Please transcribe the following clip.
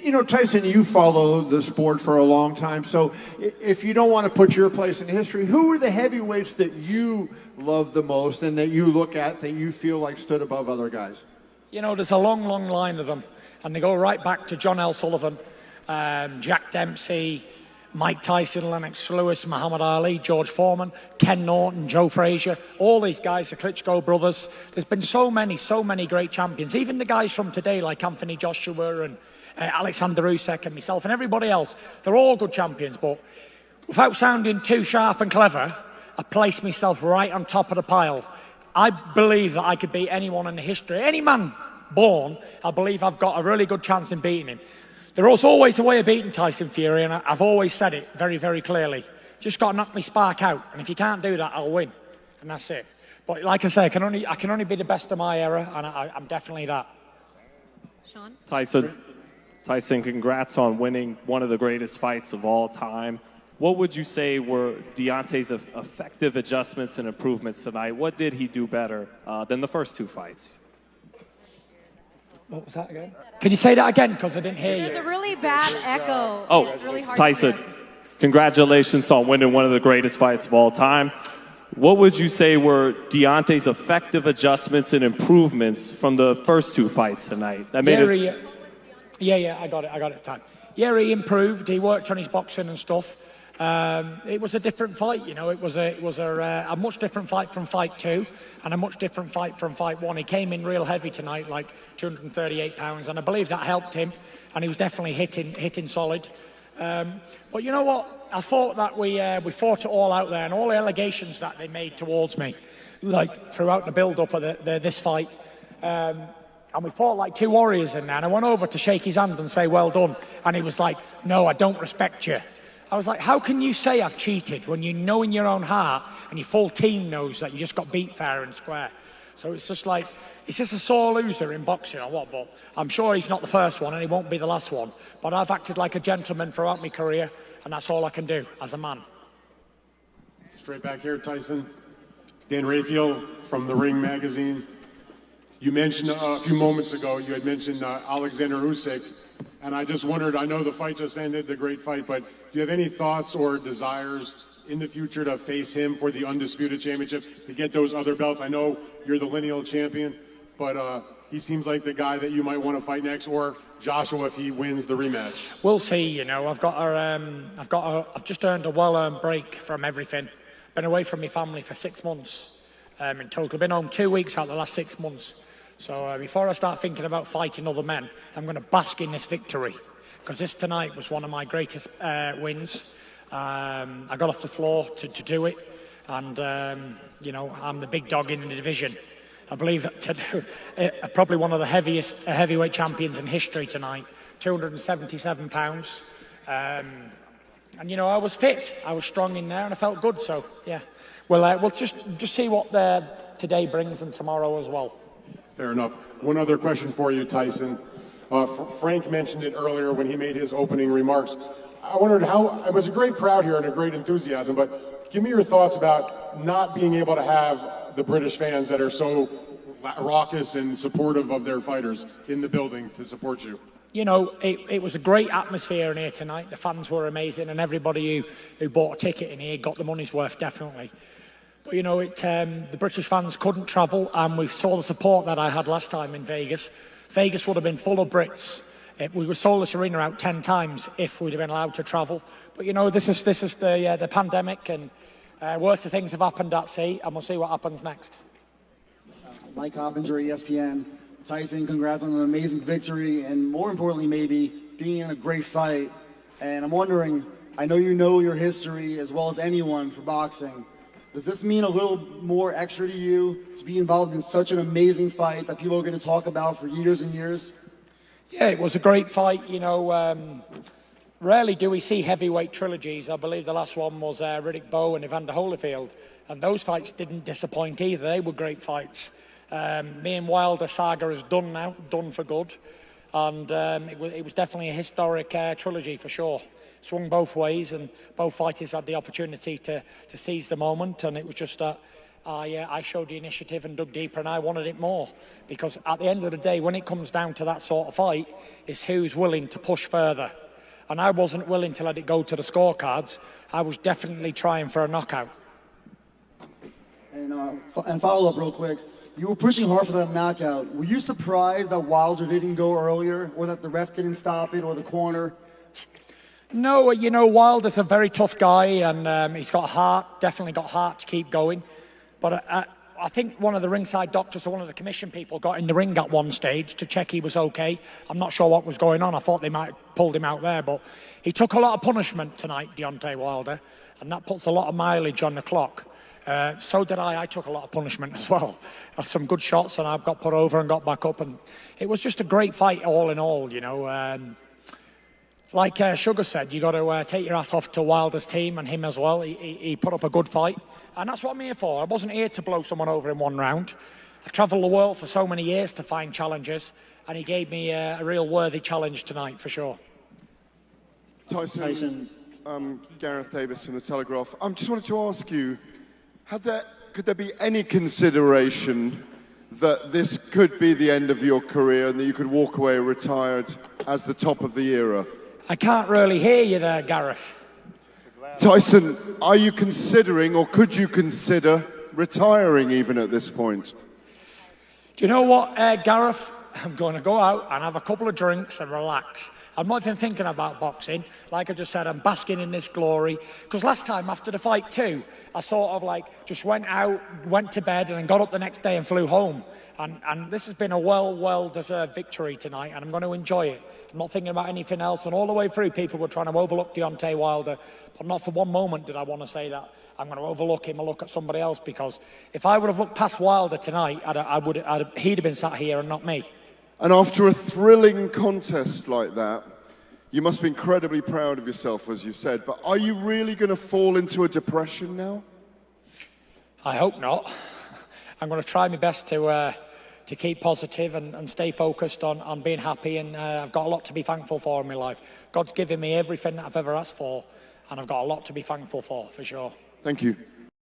You know, Tyson, you follow the sport for a long time. So if you don't want to put your place in history, who are the heavyweights that you love the most and that you look at that you feel like stood above other guys? You know, there's a long, long line of them. And they go right back to John L. Sullivan, Jack Dempsey, Mike Tyson, Lennox Lewis, Muhammad Ali, George Foreman, Ken Norton, Joe Frazier, all these guys, the Klitschko brothers. There's been so many great champions. Even the guys from today like Anthony Joshua and Alexander Usyk and myself and everybody else, they're all good champions. But without sounding too sharp and clever, I place myself right on top of the pile. I believe that I could beat anyone in the history. Any man born, I believe I've got a really good chance in beating him. There is always a way of beating Tyson Fury, and I've always said it very, very clearly. Just got to knock me spark out, and if you can't do that, I'll win, and that's it. But like I say, I can only be the best of my era, and I'm definitely that. Sean? Tyson, congrats on winning one of the greatest fights of all time. What would you say were Deontay's effective adjustments and improvements tonight? What did he do better than the first two fights? What was that again? Can you say that again? Because I didn't hear you. There's a really bad echo. Oh, it's really hard Tyson, to hear. congratulations on winning one of the greatest fights of all time. What would you say were Deontay's effective adjustments and improvements from the first two fights tonight? That made it... Yeah, I got it. Time. Yeah, he improved. He worked on his boxing and stuff. It was a different fight, you know. It was a much different fight from fight 2 and a much different fight from fight 1. He came in real heavy tonight, like 238 pounds, and I believe that helped him. And he was definitely hitting solid. But you know what? I thought that we fought it all out there, and all the allegations that they made towards me, like throughout the build-up of this fight. And we fought like two warriors in there, and I went over to shake his hand and say, well done. And he was like, no, I don't respect you. I was like, how can you say I've cheated when you know in your own heart and your full team knows that you just got beat fair and square? So it's just like, it's just a sore loser in boxing or what, but I'm sure he's not the first one and he won't be the last one. But I've acted like a gentleman throughout my career, and that's all I can do as a man. Straight back here, Tyson. Dan Raphael from The Ring magazine. You mentioned a few moments ago, you had mentioned Alexander Usyk, and I just wondered, I know the fight just ended, the great fight, but do you have any thoughts or desires in the future to face him for the Undisputed Championship, to get those other belts? I know you're the lineal champion, but he seems like the guy that you might want to fight next, or Joshua if he wins the rematch. We'll see, you know. I've just earned a well-earned break from everything. Been away from my family for 6 months in total. Been home 2 weeks out of the last 6 months. So before I start thinking about fighting other men, I'm going to bask in this victory, because this tonight was one of my greatest wins. I got off the floor to do it, and you know, I'm the big dog in the division. I believe that probably one of the heaviest heavyweight champions in history tonight, 277 pounds. And you know, I was fit, I was strong in there, and I felt good. So yeah, we'll just see what today brings, and tomorrow as well. Fair enough. One other question for you, Tyson. Frank mentioned it earlier when he made his opening remarks. I wondered how, it was a great crowd here and a great enthusiasm, but give me your thoughts about not being able to have the British fans that are so raucous and supportive of their fighters in the building to support you. You know, it was a great atmosphere in here tonight. The fans were amazing, and everybody who bought a ticket in here got the money's worth, definitely. But you know, the British fans couldn't travel, and we saw the support that I had last time in Vegas. Vegas would have been full of Brits. We would sold this arena out 10 times if we'd have been allowed to travel. But you know, this is the pandemic, and worse things have happened at sea, and we'll see what happens next. Mike Hoppinger, ESPN. Tyson, congrats on an amazing victory, and more importantly, maybe being in a great fight. And I'm wondering, I know you know your history as well as anyone for boxing. Does this mean a little more extra to you to be involved in such an amazing fight that people are going to talk about for years and years? Yeah, it was a great fight. You know, rarely do we see heavyweight trilogies. I believe the last one was Riddick Bowe and Evander Holyfield, and those fights didn't disappoint either. They were great fights. Me and Wilder saga is done now, done for good, and it was definitely a historic trilogy for sure. Swung both ways, and both fighters had the opportunity to seize the moment, and it was just that I showed the initiative and dug deeper, and I wanted it more. Because at the end of the day, when it comes down to that sort of fight, it's who's willing to push further. And I wasn't willing to let it go to the scorecards. I was definitely trying for a knockout. And follow up real quick. You were pushing hard for that knockout. Were you surprised that Wilder didn't go earlier, or that the ref didn't stop it, or the corner? No, you know, Wilder's a very tough guy, and he's got heart, definitely got heart to keep going. But I think one of the ringside doctors or one of the commission people got in the ring at one stage to check he was okay. I'm not sure what was going on. I thought they might have pulled him out there, but he took a lot of punishment tonight, Deontay Wilder, and that puts a lot of mileage on the clock. So did I. I took a lot of punishment as well. Had some good shots, and I got put over and got back up, and it was just a great fight all in all, you know. Like Sugar said, you got to take your hat off to Wilder's team and him as well. He put up a good fight, and that's what I'm here for. I wasn't here to blow someone over in one round. I travelled the world for so many years to find challenges, and he gave me a real worthy challenge tonight for sure. Tyson, Gareth Davis from The Telegraph. I just wanted to ask you, could there be any consideration that this could be the end of your career and that you could walk away retired as the top of the era? I can't really hear you there, Gareth. Tyson, are you considering, or could you consider retiring even at this point? Do you know what, Gareth? I'm going to go out and have a couple of drinks and relax. I'm not even thinking about boxing. Like I just said, I'm basking in this glory. Because last time, after the fight too, I sort of like just went out, went to bed, and then got up the next day and flew home. And this has been a well-deserved victory tonight, and I'm going to enjoy it. I'm not thinking about anything else. And all the way through, people were trying to overlook Deontay Wilder. But not for one moment did I want to say that I'm going to overlook him or look at somebody else. Because if I would have looked past Wilder tonight, he'd have been sat here and not me. And after a thrilling contest like that, you must be incredibly proud of yourself, as you said. But are you really going to fall into a depression now? I hope not. I'm going to try my best to keep positive and stay focused on being happy. And I've got a lot to be thankful for in my life. God's given me everything that I've ever asked for, and I've got a lot to be thankful for sure. Thank you.